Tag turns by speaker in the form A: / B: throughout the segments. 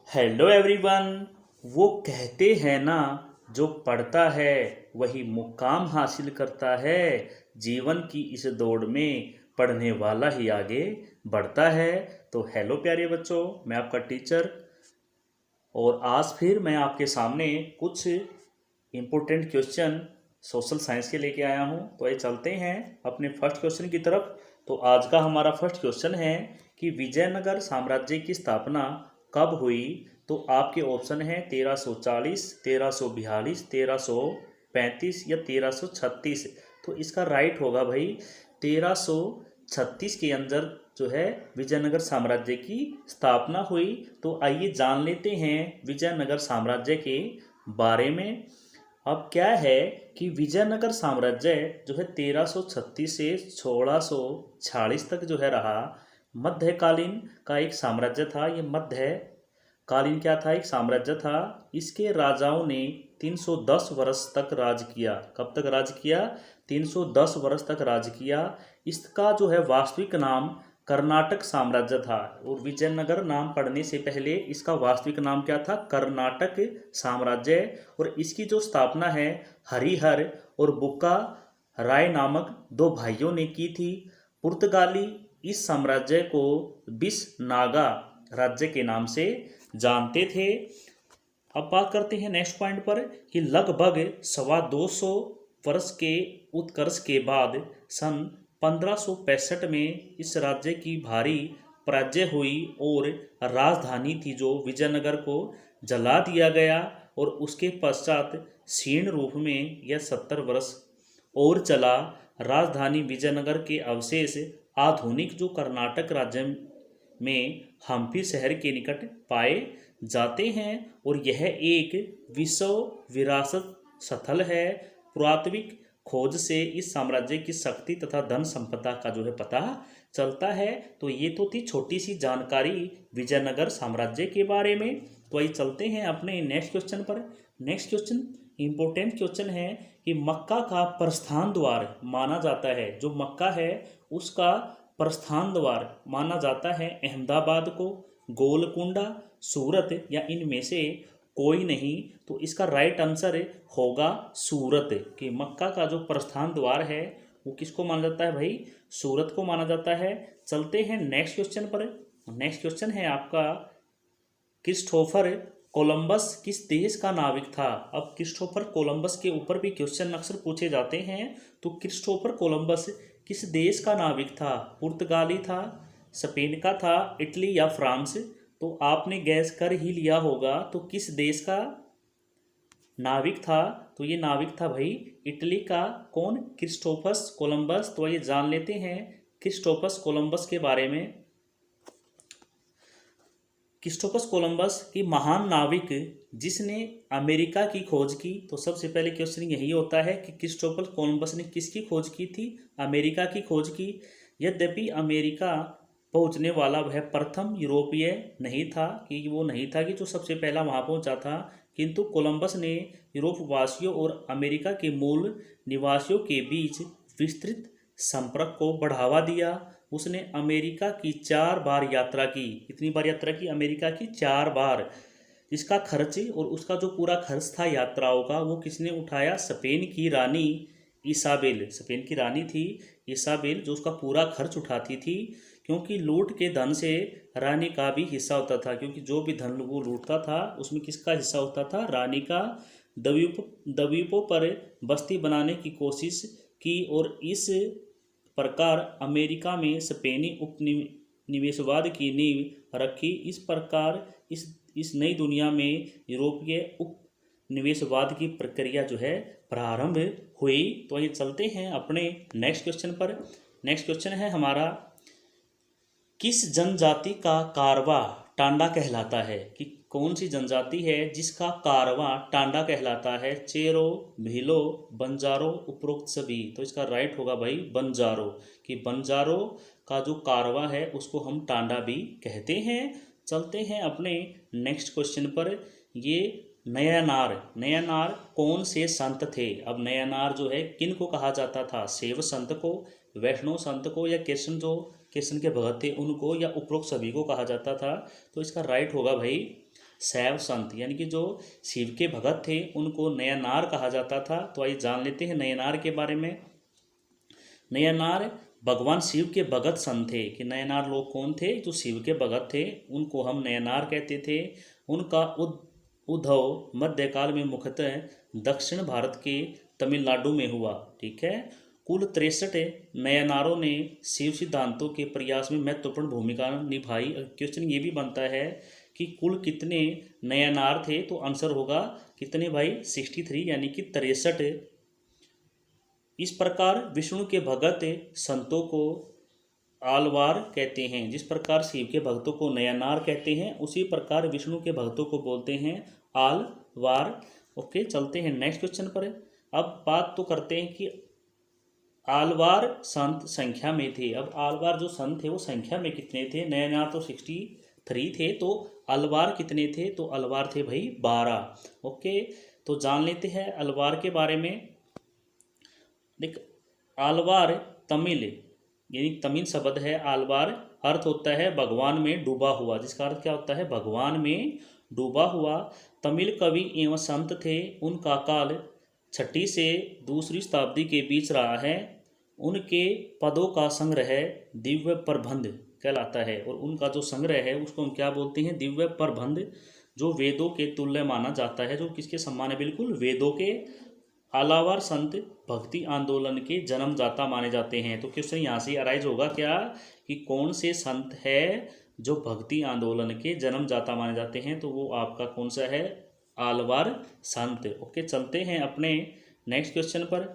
A: Hello everyone. वो कहते हैं ना, जो पढ़ता है वही मुकाम हासिल करता है। जीवन की इस दौड़ में पढ़ने वाला ही आगे बढ़ता है। तो हेलो प्यारे बच्चों, मैं आपका टीचर और आज फिर मैं आपके सामने कुछ इम्पोर्टेंट क्वेश्चन सोशल साइंस के लेके आया हूँ। तो ये चलते हैं अपने फर्स्ट क्वेश्चन की तरफ। तो आज का हमारा फर्स्ट क्वेश्चन है कि विजयनगर साम्राज्य की स्थापना कब हुई। तो आपके ऑप्शन है 1340, 1342, 1335 या 1336। तो इसका राइट होगा भाई 1336 के अंदर जो है विजयनगर साम्राज्य की स्थापना हुई। तो आइए जान लेते हैं विजयनगर साम्राज्य के बारे में। अब क्या है कि विजयनगर साम्राज्य जो है 1336 से 1646 तक जो है रहा। मध्यकालीन का एक साम्राज्य था। ये मध्यकालीन क्या था, एक साम्राज्य था। इसके राजाओं ने 310 वर्ष तक राज किया। कब तक राज किया? 310 वर्ष तक राज किया। इसका जो है वास्तविक नाम कर्नाटक साम्राज्य था। और विजयनगर नाम पढ़ने से पहले इसका वास्तविक नाम क्या था? कर्नाटक साम्राज्य। और इसकी जो स्थापना है हरिहर और बुक्का राय नामक दो भाइयों ने की थी। पुर्तगाली इस साम्राज्य को बिसनागा राज्य के नाम से जानते थे। अब बात करते हैं नेक्स्ट पॉइंट पर कि लगभग 225 वर्ष के उत्कर्ष के बाद सन 1565 में इस राज्य की भारी पराजय हुई और राजधानी थी जो विजयनगर को जला दिया गया। और उसके पश्चात क्षीण रूप में यह 70 वर्ष और चला। राजधानी विजयनगर के अवशेष आधुनिक जो कर्नाटक राज्य में हम्पी शहर के निकट पाए जाते हैं। और यह एक विश्व विरासत स्थल है। पुरातात्विक खोज से इस साम्राज्य की शक्ति तथा धन संपदा का जो है पता चलता है। तो ये तो थी छोटी सी जानकारी विजयनगर साम्राज्य के बारे में। तो आइए चलते हैं अपने नेक्स्ट क्वेश्चन पर। नेक्स्ट क्वेश्चन इंपॉर्टेंट क्वेश्चन है कि मक्का का प्रस्थान द्वार माना जाता है। जो मक्का है उसका प्रस्थान द्वार माना जाता है अहमदाबाद को, गोलकुंडा, सूरत या इनमें से कोई नहीं। तो इसका राइट आंसर होगा सूरत। कि मक्का का जो प्रस्थान द्वार है वो किसको माना जाता है भाई? सूरत को माना जाता है। चलते हैं नेक्स्ट क्वेश्चन पर। नेक्स्ट क्वेश्चन है आपका क्रिस्टोफर कोलंबस किस देश का नाविक था। अब क्रिस्टोफर कोलंबस के ऊपर भी क्वेश्चन अक्सर पूछे जाते हैं। तो क्रिस्टोफर कोलंबस किस देश का नाविक था? पुर्तगाली था, स्पेन का था, इटली या फ्रांस? तो आपने गैस कर ही लिया होगा। तो किस देश का नाविक था? तो ये नाविक था भाई इटली का। कौन? Christopher Columbus. तो ये जान लेते हैं क्रिस्टोफस कोलंबस के बारे में। क्रिस्टोफस कोलंबस की महान नाविक जिसने अमेरिका की खोज की। तो सबसे पहले क्वेश्चन यही होता है कि क्रिस्टोफर कोलंबस ने किसकी खोज की थी? अमेरिका की खोज की। यद्यपि अमेरिका पहुंचने वाला वह प्रथम यूरोपीय नहीं था, कि वो नहीं था कि जो सबसे पहला वहां पहुंचा था। किंतु कोलंबस ने यूरोप वासियों और अमेरिका के मूल निवासियों के बीच विस्तृत संपर्क को बढ़ावा दिया। उसने अमेरिका की 4 बार यात्रा की। कितनी बार यात्रा की? अमेरिका की 4 बार। इसका खर्च और उसका जो पूरा खर्च था यात्राओं का वो किसने उठाया? स्पेन की रानी इसाबेल। स्पेन की रानी थी इसाबेल जो उसका पूरा खर्च उठाती थी। क्योंकि लूट के धन से रानी का भी हिस्सा होता था। क्योंकि जो भी धन वो लूटता था उसमें किसका हिस्सा होता था? रानी का। द्वीपों पर बस्ती बनाने की कोशिश की और इस प्रकार अमेरिका में स्पेनी उपनिवेशवाद की नींव रखी। इस प्रकार इस नई दुनिया में यूरोपीय उपनिवेशवाद की प्रक्रिया जो है प्रारंभ हुई। तो ये चलते हैं अपने नेक्स्ट क्वेश्चन पर। नेक्स्ट क्वेश्चन है हमारा किस जनजाति का कारवा टांडा कहलाता है? कि कौन सी जनजाति है जिसका कारवा टांडा कहलाता है? चेरो, भीलो, बंजारो, उपरोक्त सभी? तो इसका राइट होगा भाई बंजारो। कि बंजारो का जो कारवा है उसको हम टांडा भी कहते हैं। चलते हैं अपने नेक्स्ट क्वेश्चन पर। ये नयनार कौन से संत थे? अब नयनार जो है किन को कहा जाता था? शैव संत को, वैष्णव संत को, या कृष्ण के भगत थे उनको, या उपरोक्त सभी को कहा जाता था? तो इसका राइट होगा भाई शैव संत यानी कि जो शिव के भगत थे उनको नयनार कहा जाता था। तो आइए जान लेते हैं नयनार के बारे में। नयनार भगवान शिव के भगत संत थे कि नयनार लोग कौन थे, जो शिव के भगत थे उनको हम नयनार कहते थे। उनका उद्भव मध्यकाल में मुख्यतः दक्षिण भारत के तमिलनाडु में हुआ। ठीक है, कुल 63 नयनारों ने शिव सिद्धांतों के प्रयास में महत्वपूर्ण भूमिका निभाई। क्वेश्चन ये भी बनता है कि कुल कितने नयनार थे, तो आंसर होगा कितने भाई 63 यानी कि 63। इस प्रकार विष्णु के भगत संतों को आलवार कहते हैं। जिस प्रकार शिव के भक्तों को नयनार कहते हैं उसी प्रकार विष्णु के भक्तों को बोलते हैं आलवार। ओके, चलते हैं नेक्स्ट क्वेश्चन पर। अब बात तो करते हैं कि आलवार संत संख्या में थे। अब आलवार जो संत थे वो संख्या में कितने थे? नयनार तो 63 थे, तो अलवार कितने थे? तो अलवार थे भाई 12। ओके, तो जान लेते हैं अलवार के बारे में। देख, आलवार तमिल यानी तमिल शब्द है आलवार, अर्थ होता है भगवान में डूबा हुआ, जिसका अर्थ क्या होता है? भगवान में डूबा हुआ। तमिल कवि एवं संत थे। उनका काल 6ठी से 2री शताब्दी के बीच रहा है। उनके पदों का संग्रह दिव्य प्रबंध कहलाता है, और उनका जो संग्रह है उसको हम क्या बोलते हैं? दिव्य प्रबंध, जो वेदों के तुल्य माना जाता है। जो किसके समान है? बिल्कुल वेदों के। आलावार संत भक्ति आंदोलन के जन्मदाता माने जाते हैं। तो क्वेश्चन यहाँ से अराइज होगा क्या कि कौन से संत है जो भक्ति आंदोलन के जन्मदाता माने जाते हैं? तो वो आपका कौन सा है? आलवार संत। ओके, चलते हैं अपने नेक्स्ट क्वेश्चन पर।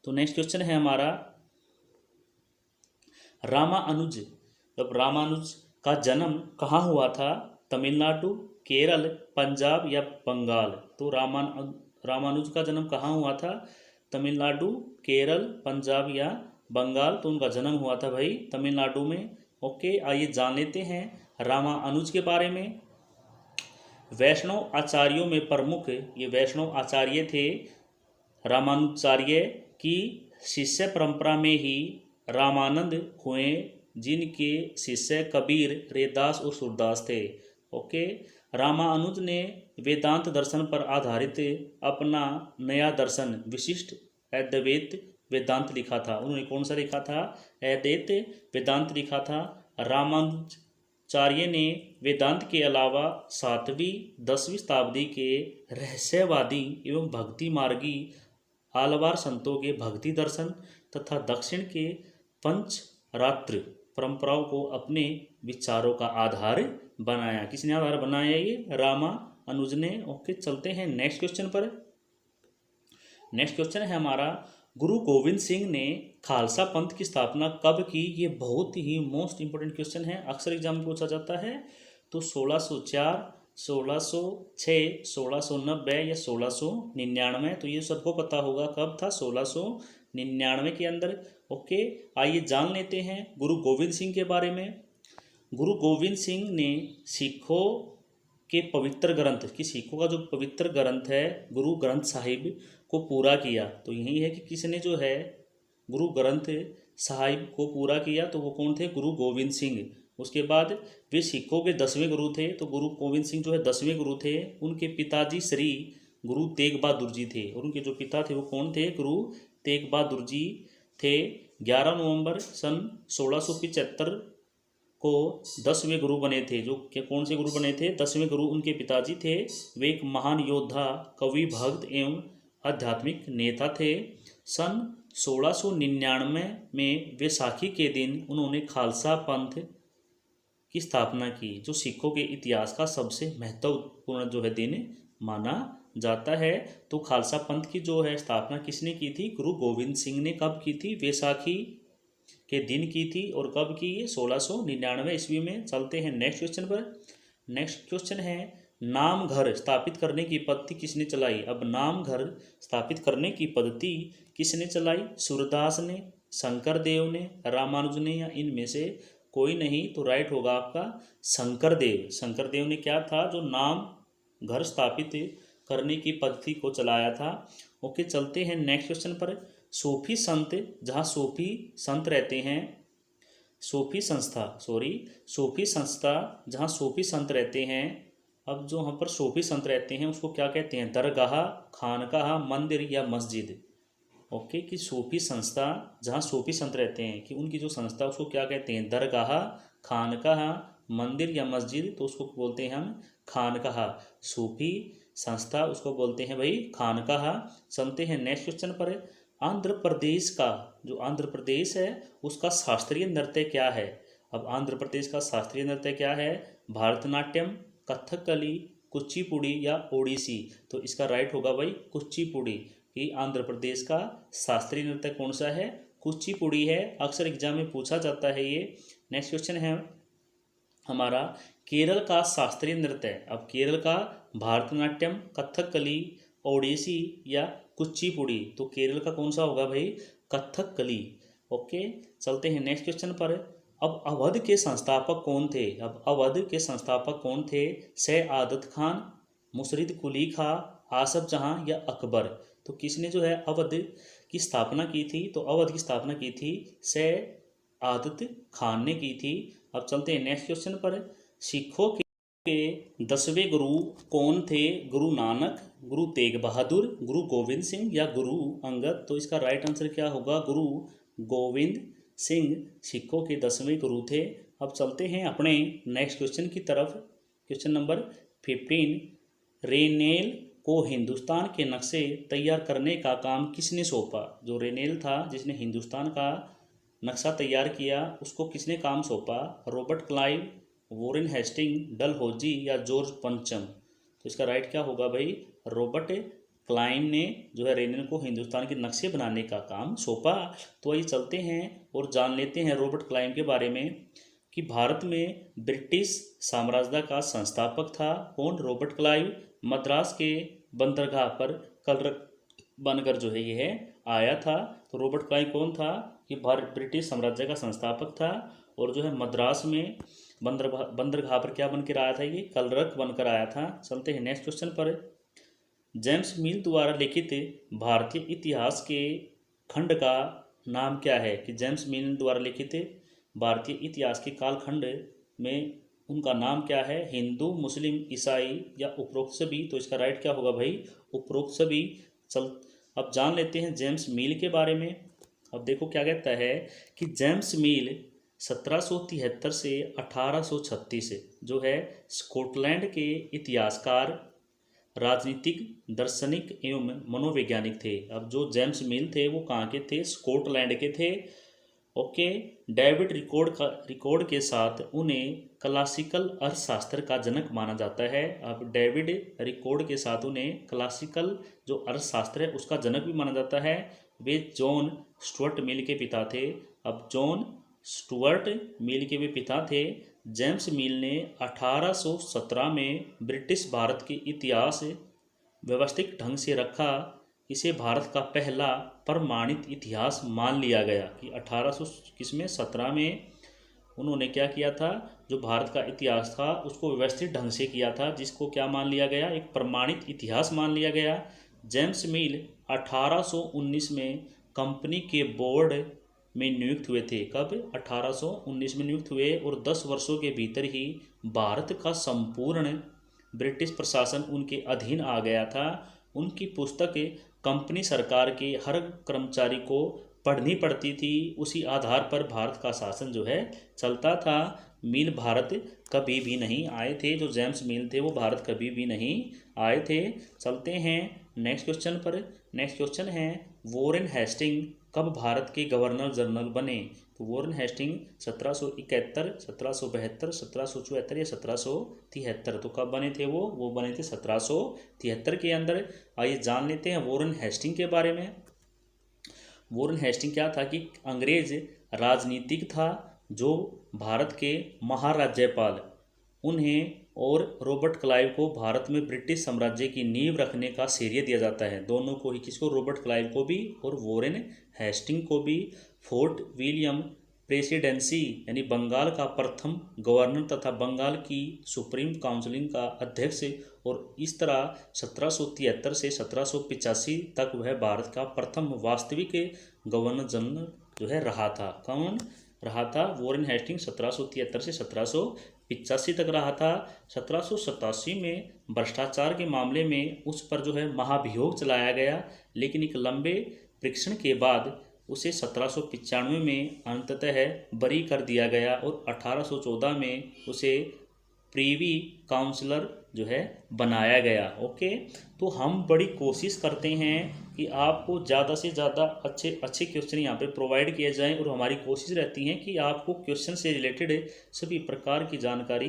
A: तो नेक्स्ट क्वेश्चन है हमारा रामानुज। अब रामानुज का जन्म कहाँ हुआ था? तमिलनाडु, केरल, पंजाब या बंगाल? तो रामानुज का जन्म कहाँ हुआ था? तमिलनाडु, केरल, पंजाब या बंगाल? तो उनका जन्म हुआ था भाई तमिलनाडु में। ओके, आइए जान लेते हैं रामानुज के बारे में। वैष्णव आचार्यों में प्रमुख ये वैष्णव आचार्य थे। रामानुजाचार्य की शिष्य परंपरा में ही रामानंद हुए, जिनके शिष्य कबीर, रैदास और सूरदास थे। ओके, रामानुज ने वेदांत दर्शन पर आधारित अपना नया दर्शन विशिष्ट अद्वैत वेदांत लिखा था। उन्होंने कौन सा लिखा था? अद्वैत वेदांत लिखा था। रामानुजाचार्य ने वेदांत के अलावा 7वीं 10वीं शताब्दी के रहस्यवादी एवं भक्ति मार्गी आलवार संतों के भक्ति दर्शन तथा दक्षिण के पंचरात्र परंपराओं को अपने विचारों का आधार बनाया। किसने आधार बनाया? ये रामानुज ने। ओके, चलते हैं नेक्स्ट क्वेश्चन पर। नेक्स्ट क्वेश्चन है हमारा गुरु गोविंद सिंह ने खालसा पंथ की स्थापना कब की? ये बहुत ही मोस्ट इंपोर्टेंट क्वेश्चन है, अक्सर एग्जाम में पूछा जाता है। तो 1604, 1606, 1690 या 1699? तो ये सबको पता होगा कब था? 1699 के अंदर। ओके, आइए जान लेते हैं गुरु गोविंद सिंह के बारे में। गुरु गोविंद सिंह ने सिखों के पवित्र ग्रंथ कि सिखों का जो पवित्र ग्रंथ है गुरु ग्रंथ साहिब को पूरा किया। तो यही है कि किसने जो है गुरु ग्रंथ साहिब को पूरा किया, तो वो कौन थे? गुरु गोविंद सिंह। उसके बाद वे सिखों के 10वें गुरु थे। तो गुरु गोविंद सिंह जो है 10वें गुरु थे। उनके पिताजी श्री गुरु तेग बहादुर जी थे, और उनके जो पिता थे वो कौन थे? गुरु तेग बहादुर जी थे। 11 नवंबर सन 1675 को 10वें गुरु बने थे। जो कौन से गुरु बने थे? 10वें गुरु उनके पिताजी थे। वे एक महान योद्धा, कवि, भक्त एवं आध्यात्मिक नेता थे। सन 1699 में वैसाखी के दिन उन्होंने खालसा पंथ की स्थापना की, जो सिखों के इतिहास का सबसे महत्वपूर्ण जो है दिन माना जाता है। तो खालसा पंथ की जो है स्थापना किसने की थी? गुरु गोविंद सिंह ने। कब की थी? वैसाखी के दिन की थी। और कब की? 1699 ईस्वी में। चलते हैं नेक्स्ट क्वेश्चन पर। नेक्स्ट क्वेश्चन है नाम घर स्थापित करने की पद्धति किसने चलाई? अब नाम घर स्थापित करने की पद्धति किसने चलाई? सूरदास ने, शंकर देव ने, रामानुज ने, या इनमें से कोई नहीं? तो राइट होगा आपका शंकर देव। शंकर देव ने क्या था? जो नाम घर स्थापित करने की पद्धति को चलाया था। ओके, चलते हैं नेक्स्ट क्वेश्चन पर। सूफी संत जहाँ सूफी संत रहते हैं, सूफी संस्था जहाँ सूफी संत रहते हैं अब जो यहाँ पर सूफी संत रहते हैं उसको क्या कहते हैं? दरगाह, खानकाह, मंदिर या मस्जिद। ओके, कि सूफी संस्था, जहाँ सूफी संत रहते हैं कि उनकी जो संस्था उसको क्या कहते हैं? दरगाह, खानकाह, मंदिर या मस्जिद, तो उसको बोलते हैं हम खानकाह। सूफी संस्था उसको बोलते हैं भाई खानकाह। चलते हैं नेक्स्ट क्वेश्चन पर। आंध्र प्रदेश का, जो आंध्र प्रदेश है उसका शास्त्रीय नृत्य क्या है? अब आंध्र प्रदेश का शास्त्रीय नृत्य क्या है? भरतनाट्यम, कथकली, कुचिपुड़ी या ओडिसी। तो इसका राइट होगा भाई कुचिपुड़ी, कि आंध्र प्रदेश का शास्त्रीय नृत्य कौन सा है? कुचिपुड़ी है। अक्सर एग्जाम में पूछा जाता है ये। नेक्स्ट क्वेश्चन है हमारा केरल का शास्त्रीय नृत्य। अब केरल का भरतनाट्यम, कथकली, ओडिसी या कुचिपुड़ी। तो केरल का कौन सा होगा भाई? कथकली। ओके, चलते हैं नेक्स्ट क्वेश्चन पर। अब अवध के संस्थापक कौन थे? अब अवध के संस्थापक कौन थे? सआदत खान, मुर्शिद कुली खां, आसफ जहां या अकबर। तो किसने जो है अवध की स्थापना की थी? तो अवध की स्थापना की थी सआदत खान ने की थी। अब चलते हैं नेक्स्ट क्वेश्चन पर। सिखों के 10वें गुरु कौन थे? गुरु नानक, गुरु तेग बहादुर, गुरु गोविंद सिंह या गुरु अंगद। तो इसका राइट आंसर क्या होगा? गुरु गोविंद सिंह सिखों के 10वें गुरु थे। अब चलते हैं अपने नेक्स्ट क्वेश्चन की तरफ। Question number 15। रेनेल को हिंदुस्तान के नक्शे तैयार करने का काम किसने सौंपा? जो रेनेल था जिसने हिंदुस्तान का नक्शा तैयार किया, उसको किसने काम सौंपा? Robert Clive, Warren Hastings, Dalhousie या जॉर्ज पंचम। तो इसका राइट क्या होगा भाई? रॉबर्ट क्लाइव ने जो है रेनेल को हिंदुस्तान के नक्शे बनाने का काम सौंपा। तो आइए चलते हैं और जान लेते हैं रॉबर्ट क्लाइव के बारे में कि भारत में ब्रिटिश साम्राज्य का संस्थापक था कौन? Robert Clive. मद्रास के बंदरगाह पर कलरक बनकर जो है यह आया था। तो रॉबर्ट क्लाइव कौन था? कि भारत ब्रिटिश साम्राज्य का संस्थापक था और जो है मद्रास में बंदरगाह पर क्या बनकर आया था? ये कलरक बनकर आया था। चलते हैं नेक्स्ट क्वेश्चन पर। जेम्स मिल द्वारा लिखित भारतीय इतिहास के खंड का नाम क्या है? कि जेम्स मिल द्वारा लिखित भारतीय इतिहास के कालखंड में उनका नाम क्या है? हिंदू, मुस्लिम, ईसाई या उपरोक्त सभी। तो इसका राइट क्या होगा भाई? उपरोक्त सभी। चल अब जान लेते हैं जेम्स मिल के बारे में। अब देखो क्या कहता है कि जेम्स मिल 1773 से 1836 जो है स्कॉटलैंड के इतिहासकार, राजनीतिक, दार्शनिक एवं मनोवैज्ञानिक थे। अब जो जेम्स मिल थे वो कहाँ के थे? स्कॉटलैंड के थे। ओके, डेविड रिकॉर्ड के साथ उन्हें क्लासिकल अर्थशास्त्र का जनक माना जाता है। अब डेविड रिकॉर्ड के साथ उन्हें क्लासिकल जो अर्थशास्त्र है उसका जनक भी माना जाता है। वे जॉन स्टुअर्ट मिल के पिता थे। अब जॉन स्टुअर्ट मिल के वे पिता थे। जेम्स मिल ने 1817 में ब्रिटिश भारत के इतिहास व्यवस्थित ढंग से रखा। इसे भारत का पहला प्रमाणित इतिहास मान लिया गया कि 1817 में उन्होंने क्या किया था? जो भारत का इतिहास था उसको व्यवस्थित ढंग से किया था, जिसको क्या मान लिया गया? एक प्रमाणित इतिहास मान लिया गया। जेम्स मिल 1819 में कंपनी के बोर्ड में नियुक्त हुए थे। कब? 1819 में नियुक्त हुए और 10 वर्षों के भीतर ही भारत का संपूर्ण ब्रिटिश प्रशासन उनके अधीन आ गया था। उनकी पुस्तक कंपनी सरकार के हर कर्मचारी को पढ़नी पड़ती थी। उसी आधार पर भारत का शासन जो है चलता था। मिल भारत कभी भी नहीं आए थे। जो जेम्स मिल थे वो भारत कभी भी नहीं आए थे। चलते हैं नेक्स्ट क्वेश्चन पर। नेक्स्ट क्वेश्चन है वॉरेन हेस्टिंग कब भारत के गवर्नर जनरल बने? तो वॉरेन हेस्टिंग 1771, 1772, 1774 या 1773। तो कब बने थे वो बने थे 1773 के अंदर। आइए जान लेते हैं वॉरेन हेस्टिंग के बारे में। वॉरेन हेस्टिंग क्या था? कि अंग्रेज राजनीतिक था जो भारत के महाराज्यपाल उन्हें और रॉबर्ट क्लाइव को भारत में ब्रिटिश साम्राज्य की नींव रखने का श्रेय दिया जाता है। दोनों को ही, किसको? रॉबर्ट क्लाइव को भी और वॉरेन हेस्टिंग को भी। फोर्ट विलियम प्रेसिडेंसी यानी बंगाल का प्रथम गवर्नर तथा बंगाल की सुप्रीम काउंसिल का अध्यक्ष, और इस तरह 1773 से 1785 तक वह भारत का प्रथम वास्तविक गवर्नर जनरल जो है रहा था। कौन रहा था? वॉरेन हेस्टिंग 1773 से 1785 तक रहा था। 1787 में भ्रष्टाचार के मामले में उस पर जो है महाभियोग चलाया गया, लेकिन एक लंबे परीक्षण के बाद उसे 1795 में अंततः बरी कर दिया गया और 1814 में उसे प्रीवी काउंसलर जो है बनाया गया। ओके, तो हम बड़ी कोशिश करते हैं कि आपको ज़्यादा से ज़्यादा अच्छे अच्छे क्वेश्चन यहाँ पे प्रोवाइड किए जाएं, और हमारी कोशिश रहती है कि आपको क्वेश्चन से रिलेटेड सभी प्रकार की जानकारी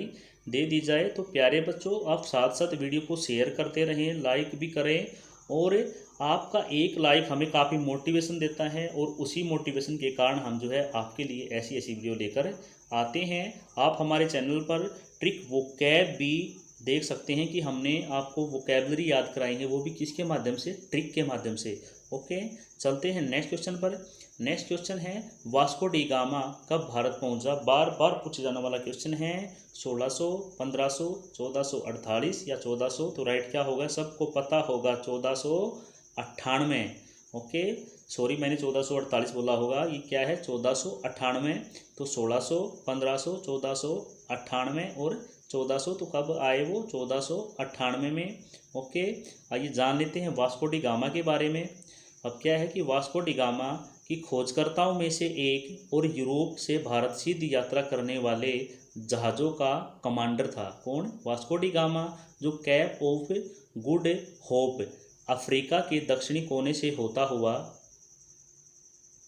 A: दे दी जाए। तो प्यारे बच्चों, आप साथ साथ वीडियो को शेयर करते रहें, लाइक भी करें, और आपका एक लाइक हमें काफ़ी मोटिवेशन देता है, और उसी मोटिवेशन के कारण हम जो है आपके लिए ऐसी ऐसी वीडियो लेकर आते हैं। आप हमारे चैनल पर ट्रिक वोकैब भी देख सकते हैं कि हमने आपको वोकैबलरी याद कराई है, वो भी किसके माध्यम से, ट्रिक के माध्यम से। ओके, चलते हैं नेक्स्ट क्वेश्चन पर। नेक्स्ट क्वेश्चन है वास्को डी गामा कब भारत पहुंचा। बार बार पूछे जाने वाला क्वेश्चन है। 1600, 1500, 1448 या 1400। तो राइट क्या होगा, सबको पता होगा 1498। ओके, सॉरी मैंने 1448 बोला होगा, ये क्या है 1498। तो 1600, 1500, 1498 और 1400, तो कब आए वो 1498 में। ओके, आइए जान लेते हैं वास्को डी गामा के बारे में। अब क्या है कि वास्को डी गामा की खोजकर्ताओं में से एक और यूरोप से भारत सीधी यात्रा करने वाले जहाज़ों का कमांडर था। कौन, वास्को डी गामा, जो cap of good hope Africa के दक्षिणी कोने से होता हुआ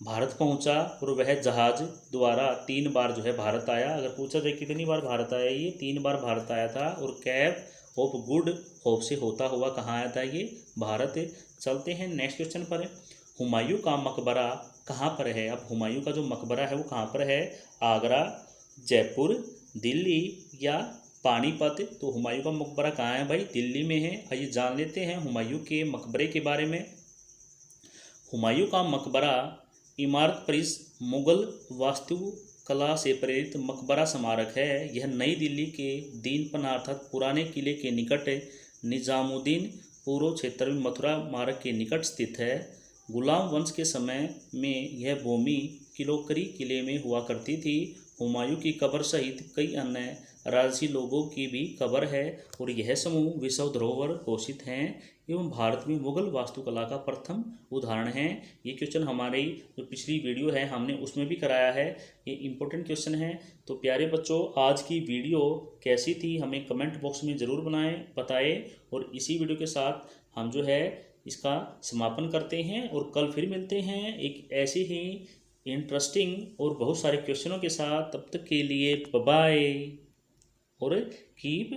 A: भारत पहुंचा, और वह जहाज द्वारा 3 बार जो है भारत आया। अगर पूछा जाए कितनी बार भारत आया, ये 3 बार भारत आया था, और कैप ऑफ गुड होप से होता हुआ कहाँ आया था, ये भारत। चलते हैं नेक्स्ट क्वेश्चन पर। हुमायूं का मकबरा कहाँ पर है। अब हुमायूं का जो मकबरा है वो कहाँ पर है, आगरा, जयपुर, दिल्ली या पानीपत। तो हुमायूं का मकबरा कहाँ है भाई, दिल्ली में है। आइए जान लेते हैं हुमायूं के मकबरे के बारे में। हुमायूं का मकबरा इमारत परिस मुगल वास्तुकला से प्रेरित मकबरा स्मारक है। यह नई दिल्ली के दीनपना अर्थात पुराने किले के निकट निजामुद्दीन पूर्व क्षेत्र में मथुरा मार्ग के निकट स्थित है। गुलाम वंश के समय में यह भूमि किलोकरी किले में हुआ करती थी। हुमायूं की कब्र सहित कई अन्य राजसी लोगों की भी कब्र है, और यह समूह विश्व धरोहर घोषित हैं एवं भारत में मुगल वास्तुकला का प्रथम उदाहरण है। ये क्वेश्चन हमारी जो पिछली वीडियो है हमने उसमें भी कराया है, ये इम्पोर्टेंट क्वेश्चन है। तो प्यारे बच्चों, आज की वीडियो कैसी थी हमें कमेंट बॉक्स में ज़रूर बताएं, और इसी वीडियो के साथ हम जो है इसका समापन करते हैं, और कल फिर मिलते हैं एक ऐसी ही इंटरेस्टिंग और बहुत सारे क्वेश्चनों के साथ। तब तक के लिए बाय, और कीप